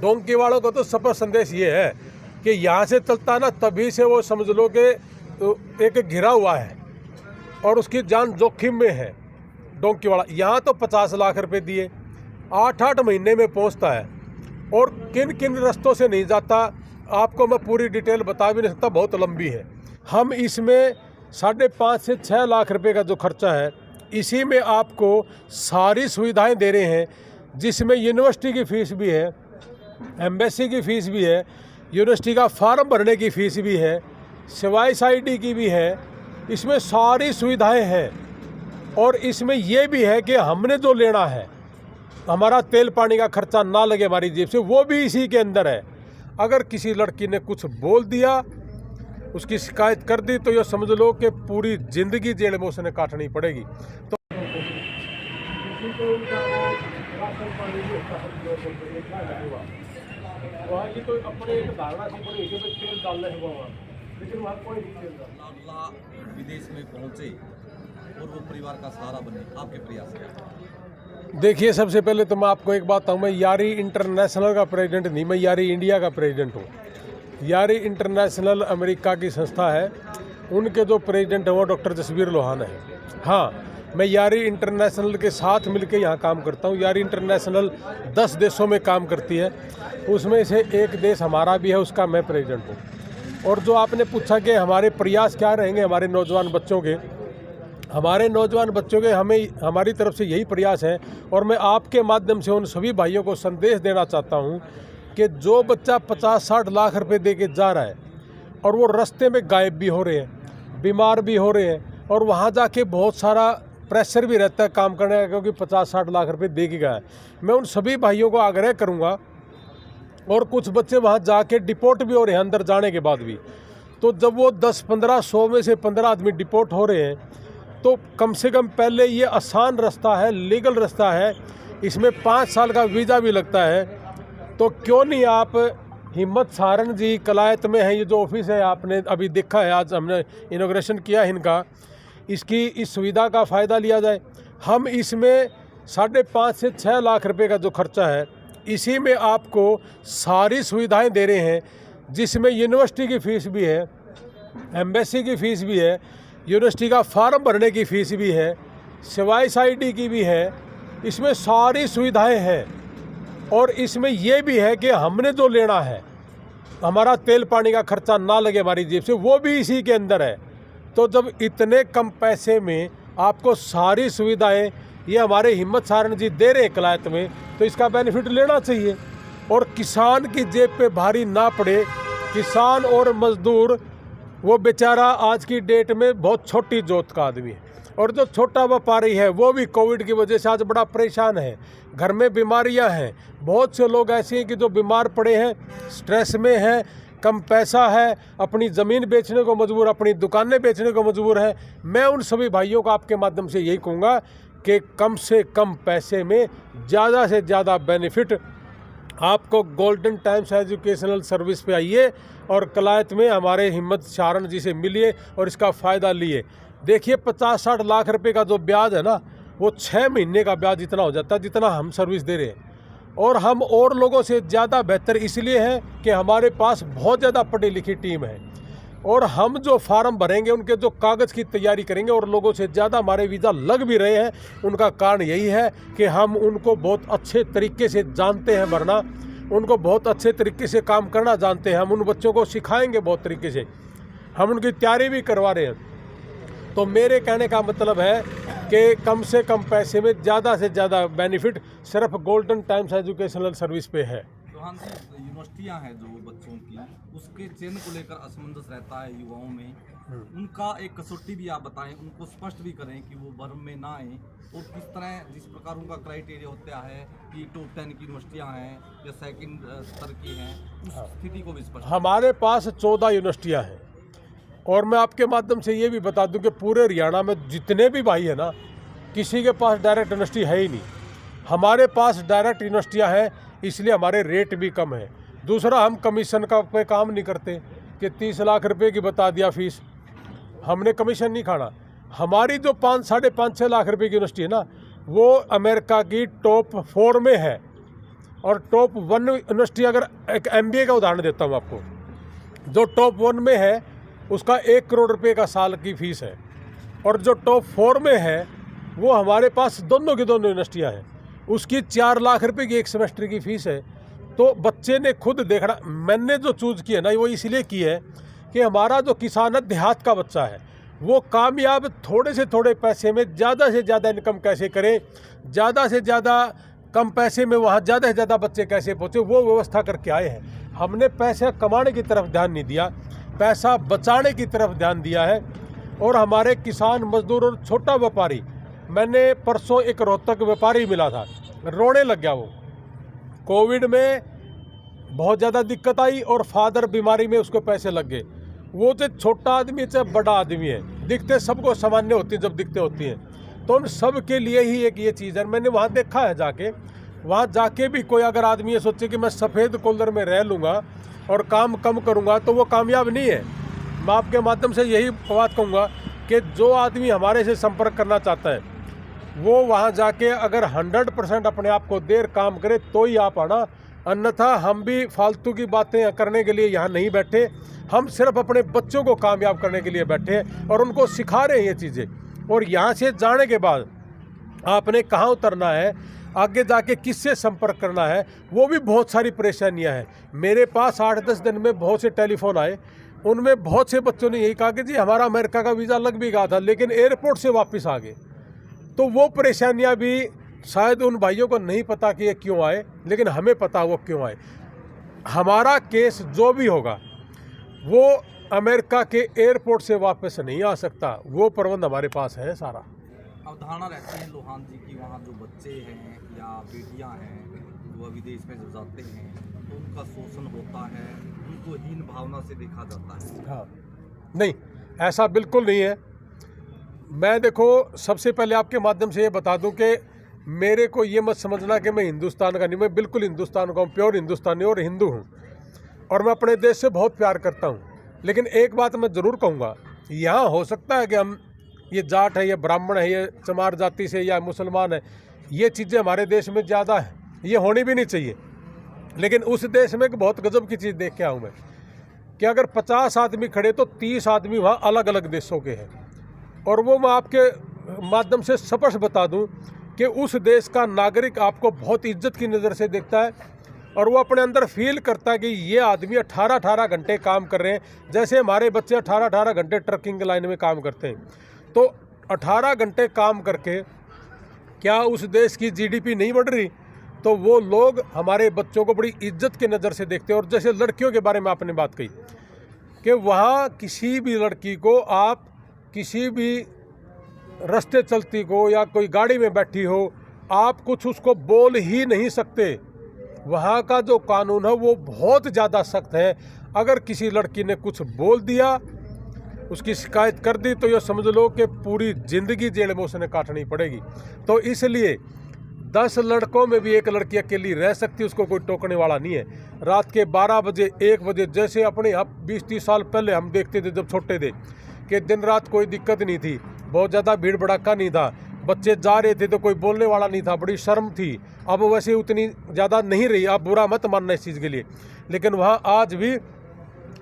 Donkey वालों को तो सफर संदेश ये है कि यहाँ से चलता ना तभी से वो समझ लो कि एक घिरा हुआ है और उसकी जान जोखिम में है। डोंकी वाला यहाँ तो 50 लाख रुपए दिए 8-8 महीने में पहुँचता है और किन किन रास्तों से नहीं जाता आपको मैं पूरी डिटेल बता भी नहीं सकता, बहुत लंबी है। हम इसमें 5.5 से 6 लाख रुपए का जो खर्चा है इसी में आपको सारी सुविधाएं दे रहे हैं, जिसमें यूनिवर्सिटी की फ़ीस भी है, एम्बेसी की फ़ीस भी है, यूनिवर्सिटी का फॉर्म भरने की फ़ीस भी है, CYSID की भी है। इसमें सारी सुविधाएं हैं और इसमें यह भी है कि हमने जो लेना है, हमारा तेल पानी का खर्चा ना लगे हमारी जेब से, वो भी इसी के अंदर है। अगर किसी लड़की ने कुछ बोल दिया, उसकी शिकायत कर दी, तो ये समझ लो कि पूरी ज़िंदगी जेल में उसने काटनी पड़ेगी। तो अपने एक धारणा से तेल डालने लेकिन वहाँ कोई विदेश में पहुँचे और वो परिवार का सहारा बने, आपके प्रयास क्या? देखिए, सबसे पहले तो मैं आपको एक बात कहूँ, मैं यारी इंटरनेशनल का प्रेसिडेंट नहीं, मैं यारी इंडिया का प्रेसिडेंट हूँ। यारी इंटरनेशनल अमेरिका की संस्था है, उनके जो प्रेसिडेंट हैं वो डॉक्टर जसबीर लोहान है। हाँ, मैं यारी इंटरनेशनल के साथ मिलकर यहाँ काम करता हूँ। यारी इंटरनेशनल 10 देशों में काम करती है, उसमें से एक देश हमारा भी है, उसका मैं प्रेसिडेंट हूँ। और जो आपने पूछा कि हमारे प्रयास क्या रहेंगे हमारे नौजवान बच्चों के, हमारे नौजवान बच्चों के हमारी तरफ से यही प्रयास है। और मैं आपके माध्यम से उन सभी भाइयों को संदेश देना चाहता हूँ कि जो बच्चा 50-60 लाख रुपए दे के जा रहा है और वो रास्ते में गायब भी हो रहे हैं, बीमार भी हो रहे हैं, और वहाँ जाके बहुत सारा प्रेशर भी रहता है काम करने का, क्योंकि 50-60 लाख रुपए दे के गया है। मैं उन सभी भाइयों को आग्रह करूँगा, और कुछ बच्चे वहाँ जाके डिपोर्ट भी हो रहे हैं अंदर जाने के बाद भी, तो जब वो 10-15-100 में से 15 आदमी डिपोर्ट हो रहे हैं, तो कम से कम पहले ये आसान रास्ता है, लीगल रास्ता है, इसमें 5 साल का वीज़ा भी लगता है। तो क्यों नहीं आप हिम्मत सारण जी कलायत में है, ये जो ऑफिस है आपने अभी देखा है, आज हमने इनॉग्रेशन किया है इनका, इस सुविधा का फ़ायदा लिया जाए। हम इसमें 5.5 से 6 लाख रुपए का जो खर्चा है इसी में आपको सारी सुविधाएं दे रहे हैं, जिसमें यूनिवर्सिटी की फ़ीस भी है, एम्बेसी की फ़ीस भी है, यूनिवर्सिटी का फॉर्म भरने की फ़ीस भी है, CYSID की भी है। इसमें सारी सुविधाएं हैं और इसमें यह भी है कि हमने जो लेना है, हमारा तेल पानी का खर्चा ना लगे हमारी जेब से, वो भी इसी के अंदर है। तो जब इतने कम पैसे में आपको सारी सुविधाएं ये हमारे हिम्मत सारण जी दे रहे हैं कलायत में, तो इसका बेनिफिट लेना चाहिए। और किसान की जेब पे भारी ना पड़े। किसान और मजदूर, वो बेचारा आज की डेट में बहुत छोटी जोत का आदमी है, और जो छोटा व्यापारी है वो भी कोविड की वजह से आज बड़ा परेशान है। घर में बीमारियां हैं, बहुत से लोग ऐसे हैं कि जो बीमार पड़े हैं, स्ट्रेस में हैं, कम पैसा है, अपनी ज़मीन बेचने को मजबूर, अपनी दुकानें बेचने को मजबूर है। मैं उन सभी भाइयों को आपके माध्यम से यही कहूँगा कि कम से कम पैसे में ज़्यादा से ज़्यादा बेनिफिट आपको गोल्डन टाइम्स एजुकेशनल सर्विस पे आइए और कलायत में हमारे हिम्मत सारण जी से मिलिए और इसका फ़ायदा लिए। देखिए, 50-60 लाख रुपए का जो ब्याज है ना, वो 6 महीने का ब्याज इतना हो जाता है जितना हम सर्विस दे रहे हैं। और हम और लोगों से ज़्यादा बेहतर इसलिए हैं कि हमारे पास बहुत ज़्यादा पढ़ी लिखी टीम है, और हम जो फार्म भरेंगे, उनके जो कागज़ की तैयारी करेंगे, और लोगों से ज़्यादा हमारे वीज़ा लग भी रहे हैं। उनका कारण यही है कि हम उनको बहुत अच्छे तरीके से जानते हैं भरना, उनको बहुत अच्छे तरीके से काम करना जानते हैं। हम उन बच्चों को सिखाएंगे बहुत तरीके से, हम उनकी तैयारी भी करवा रहे हैं। तो मेरे कहने का मतलब है कि कम से कम पैसे में ज़्यादा से ज़्यादा बेनिफिट सिर्फ गोल्डन टाइम्स एजुकेशनल सर्विस पे है। यूनिवर्सिटियाँ हैं जो बच्चों की, उसके चयन को लेकर असमंजस रहता है युवाओं में, उनका एक कसौटी भी आप बताएं, उनको स्पष्ट भी करें कि वो भ्रम में ना आए, और किस तरह जिस प्रकार उनका क्राइटेरिया होता है कि टॉप 10 की यूनिवर्सिटियाँ हैं या सेकंड स्तर की हैं, उस स्थिति को भी स्पष्ट। हमारे पास 14 यूनिवर्सिटियाँ हैं, और मैं आपके माध्यम से ये भी बता दूं कि पूरे हरियाणा में जितने भी भाई हैं ना, किसी के पास डायरेक्ट यूनिवर्सिटी है ही नहीं। हमारे पास डायरेक्ट यूनिवर्सिटियाँ हैं, इसलिए हमारे रेट भी कम है। दूसरा, हम कमीशन का पे काम नहीं करते कि 30 लाख रुपए की बता दिया फीस, हमने कमीशन नहीं खाना। हमारी जो 5-6.5 लाख रुपए की यूनिवर्सिटी है ना, वो अमेरिका की टॉप 4 में है। और टॉप 1 यूनिवर्सिटी, अगर एक MBA का उदाहरण देता हूँ आपको, जो टॉप 1 में है उसका 1 करोड़ रुपए का साल की फीस है, और जो टॉप 4 में है वो हमारे पास दोनों की दोनों यूनिवर्सिटियाँ हैं, उसकी 4 लाख रुपए की एक सेमेस्टर की फ़ीस है। तो बच्चे ने खुद देखना, मैंने जो चूज़ की है ना वो इसलिए की है कि हमारा जो किसान है देहात का बच्चा है, वो कामयाब थोड़े से थोड़े पैसे में ज़्यादा से ज़्यादा इनकम कैसे करें, ज़्यादा से ज़्यादा कम पैसे में वहाँ ज़्यादा से ज़्यादा बच्चे कैसे पहुँचे, वो व्यवस्था करके आए हैं। हमने पैसे कमाने की तरफ ध्यान नहीं दिया, पैसा बचाने की तरफ ध्यान दिया है। और हमारे किसान मजदूर और छोटा व्यापारी, मैंने परसों एक रोहतक व्यापारी मिला था, रोने लग गया वो। कोविड में बहुत ज़्यादा दिक्कत आई और फादर बीमारी में उसको पैसे लग गए। वो तो छोटा आदमी चाहे बड़ा आदमी है, दिखते सबको सामान्य होती है जब दिखते होती हैं, तो उन सब के लिए ही एक ये चीज़ है। मैंने वहाँ देखा है जाके, वहाँ जाके भी कोई अगर आदमी ये सोचे कि मैं सफ़ेद कॉलर में रह लूँगा और काम कम करूँगा तो वो कामयाब नहीं है। मैं आपके माध्यम से यही बात कहूँगा कि जो आदमी हमारे से संपर्क करना चाहता है वो वहाँ जाके अगर 100% अपने आप को देर काम करे तो ही आप आना, अन्यथा हम भी फालतू की बातें करने के लिए यहाँ नहीं बैठे। हम सिर्फ अपने बच्चों को कामयाब करने के लिए बैठे हैं और उनको सिखा रहे हैं ये चीज़ें। और यहाँ से जाने के बाद आपने कहाँ उतरना है, आगे जाके किससे संपर्क करना है, वो भी बहुत सारी परेशानियाँ हैं। मेरे पास 8-10 दिन में बहुत से टेलीफोन आए, उनमें बहुत से बच्चों ने यही कहा कि जी हमारा अमेरिका का वीज़ा लग भी गया था लेकिन एयरपोर्ट से वापस आ गए। तो वो परेशानियां भी शायद उन भाइयों को नहीं पता कि ये क्यों आए, लेकिन हमें पता वो क्यों आए। हमारा केस जो भी होगा वो अमेरिका के एयरपोर्ट से वापस नहीं आ सकता, वो प्रबंध हमारे पास है सारा। अवधारणा रहती है लोहान जी की वहाँ जो बच्चे हैं या बेटियाँ हैं वो विदेश में जब जाते हैं तो उनका शोषण होता है, उनको हीन भावना से देखा जाता है। हाँ, नहीं, ऐसा बिल्कुल नहीं है। मैं देखो सबसे पहले आपके माध्यम से ये बता दूं कि मेरे को ये मत समझना कि मैं हिंदुस्तान का नहीं, मैं बिल्कुल हिंदुस्तान का हूँ, प्योर हिंदुस्तानी और हिंदू हूँ, और मैं अपने देश से बहुत प्यार करता हूँ। लेकिन एक बात मैं ज़रूर कहूँगा, यहाँ हो सकता है कि हम ये जाट है, ये ब्राह्मण है, ये चमार जाति से या मुसलमान है, ये चीज़ें हमारे देश में ज़्यादा है, ये होनी भी नहीं चाहिए। लेकिन उस देश में एक बहुत गजब की चीज़ देख के आऊँ मैं कि अगर 50 आदमी खड़े तो 30 आदमी वहाँ अलग अलग देशों के हैं। और वो मैं आपके माध्यम से स्पष्ट बता दूं कि उस देश का नागरिक आपको बहुत इज्जत की नज़र से देखता है और वो अपने अंदर फील करता है कि ये आदमी 18-18 घंटे काम कर रहे हैं, जैसे हमारे बच्चे 18-18 घंटे ट्रकिंग लाइन में काम करते हैं। तो 18 घंटे काम करके क्या उस देश की GDP नहीं बढ़ रही? तो वो लोग हमारे बच्चों को बड़ी इज्जत की नज़र से देखते हैं। और जैसे लड़कियों के बारे में आपने बात कही कि वहाँ किसी भी लड़की को आप किसी भी रास्ते चलती को या कोई गाड़ी में बैठी हो, आप कुछ उसको बोल ही नहीं सकते। वहाँ का जो कानून है वो बहुत ज़्यादा सख्त है। अगर किसी लड़की ने कुछ बोल दिया, उसकी शिकायत कर दी, तो ये समझ लो कि पूरी ज़िंदगी जेल में उसने काटनी पड़ेगी। तो इसलिए 10 लड़कों में भी एक लड़की अकेली रह सकती है, उसको कोई टोकने वाला नहीं है। रात के 12 बजे 1 बजे, जैसे अपने अब 20-30 साल पहले हम देखते थे जब छोटे थे कि दिन रात कोई दिक्कत नहीं थी, बहुत ज़्यादा भीड़ भड़ाका नहीं था, बच्चे जा रहे थे तो कोई बोलने वाला नहीं था, बड़ी शर्म थी। अब वैसे उतनी ज़्यादा नहीं रही, आप बुरा मत मानना इस चीज़ के लिए। लेकिन वहाँ आज भी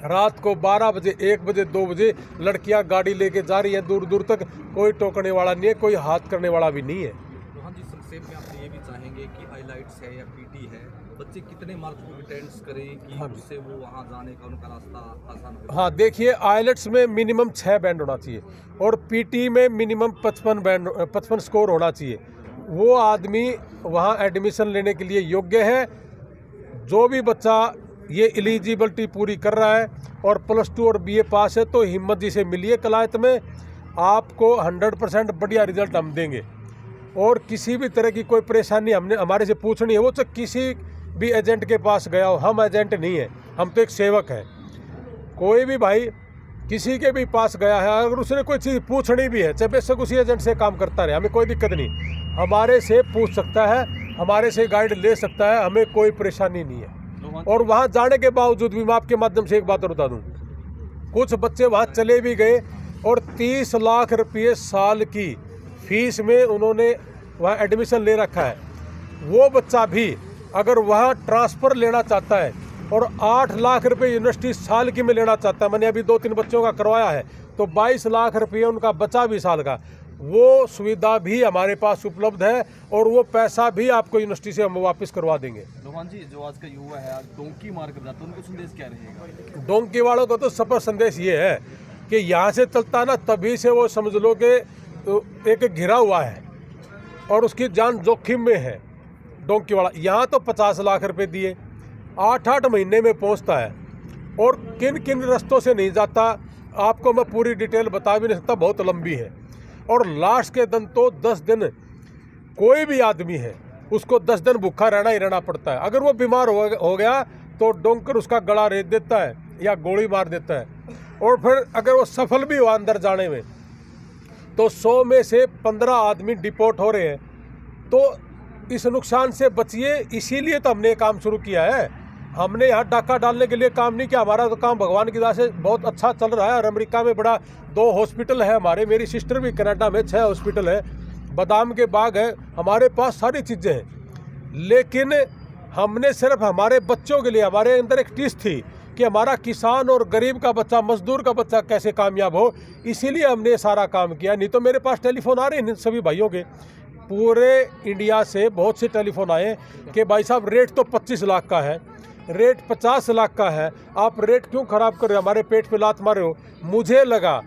रात को 12 बजे 1 बजे 2 बजे लड़कियाँ गाड़ी लेके जा रही हैं, दूर दूर तक कोई टोकने वाला नहीं है, कोई हाथ करने वाला भी नहीं है। रोहन जी, संक्षेप में आप ये भी चाहेंगे कि आईलाइट्स है या PT है, बच्चे कितने मार्क्स को अटेंड करें कि उससे वो वहाँ जाने का उनका रास्ता आसान हो? हाँ, देखिए, आईलेट्स में मिनिमम 6 बैंड होना चाहिए और PT में मिनिमम 55 स्कोर होना चाहिए। वो आदमी वहाँ एडमिशन लेने के लिए योग्य है। जो भी बच्चा ये एलिजिबिलिटी पूरी कर रहा है और +2 और BA पास है तो हिम्मत जी से मिलिए कलायत में, आपको 100% बढ़िया रिजल्ट हम देंगे। और किसी भी तरह की कोई परेशानी हमारे से पूछनी है, वो तो किसी भी एजेंट के पास गया हो, हम एजेंट नहीं है, हम तो एक सेवक है। कोई भी भाई किसी के भी पास गया है, अगर उसने कोई चीज़ पूछनी भी है, चाहे बेशक उसी एजेंट से काम करता रहे, हमें कोई दिक्कत नहीं, हमारे से पूछ सकता है, हमारे से गाइड ले सकता है, हमें कोई परेशानी नहीं है। और वहाँ जाने के बावजूद भी मैं आपके माध्यम से एक बात और बता दूँ, कुछ बच्चे वहाँ चले भी गए और 30 लाख रुपये साल की फीस में उन्होंने वहाँ एडमिशन ले रखा है। वो बच्चा भी अगर वह ट्रांसफ़र लेना चाहता है और 8 लाख रुपए यूनिवर्सिटी साल की में लेना चाहता है, मैंने अभी 2-3 बच्चों का करवाया है, तो 22 लाख रुपये उनका बचा भी साल का, वो सुविधा भी हमारे पास उपलब्ध है और वो पैसा भी आपको यूनिवर्सिटी से हम वापस करवा देंगे। रोहन जी, जो आज का युवा है, आज डोंकी मार कर जाता है, उनको संदेश क्या रहेगा? डोंकी वालों को तो सफल संदेश ये है कि यहाँ से चलता ना, तभी से वो समझ लो कि एक घिरा हुआ है और उसकी जान जोखिम में है। डोंकी वाला यहाँ तो 50 लाख रुपए दिए 8-8 महीने में पहुँचता है, और किन किन रास्तों से नहीं जाता आपको मैं पूरी डिटेल बता भी नहीं सकता, बहुत लंबी है। और लास्ट के दिन तो 10 दिन कोई भी आदमी है उसको 10 दिन भूखा रहना ही रहना पड़ता है। अगर वो बीमार हो गया तो डोंकर उसका गला रेत देता है या गोली मार देता है। और फिर अगर वो सफल भी हुआ अंदर जाने में तो 100 में से 15 आदमी डिपोर्ट हो रहे हैं। तो इस नुकसान से बचिए, इसीलिए तो हमने ये काम शुरू किया है। हमने यहाँ डाका डालने के लिए काम नहीं किया, हमारा तो काम भगवान की दया से बहुत अच्छा चल रहा है। और अमेरिका में बड़ा 2 हॉस्पिटल है हमारे, मेरी सिस्टर भी कनाडा में 6 हॉस्पिटल है, बादाम के बाग है, हमारे पास सारी चीज़ें हैं। लेकिन हमने सिर्फ हमारे बच्चों के लिए, हमारे अंदर एक टीस थी कि हमारा किसान और गरीब का बच्चा, मजदूर का बच्चा कैसे कामयाब हो, इसीलिए हमने सारा काम किया। नहीं तो मेरे पास टेलीफोन आ रहे हैं सभी भाइयों के, पूरे इंडिया से बहुत से टेलीफोन आए कि भाई साहब रेट तो 25 लाख का है, रेट 50 लाख का है, आप रेट क्यों ख़राब कर रहे हो, हमारे पेट पे लात मारे हो। मुझे लगा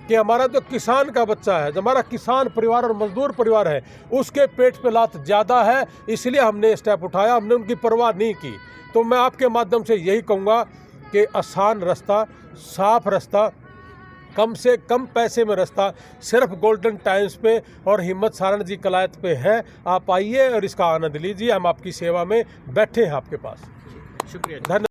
कि हमारा जो किसान का बच्चा है, जो हमारा किसान परिवार और मजदूर परिवार है, उसके पेट पे लात ज़्यादा है, इसलिए हमने स्टेप उठाया, हमने उनकी परवाह नहीं की। तो मैं आपके माध्यम से यही कहूँगा कि आसान रास्ता, साफ रास्ता, कम से कम पैसे में रास्ता सिर्फ गोल्डन टाइम्स पे और हिम्मत सारण जी कलायत पे है। आप आइए और इसका आनंद लीजिए, हम आपकी सेवा में बैठे हैं आपके पास। शुक्रिया। धन्यवाद।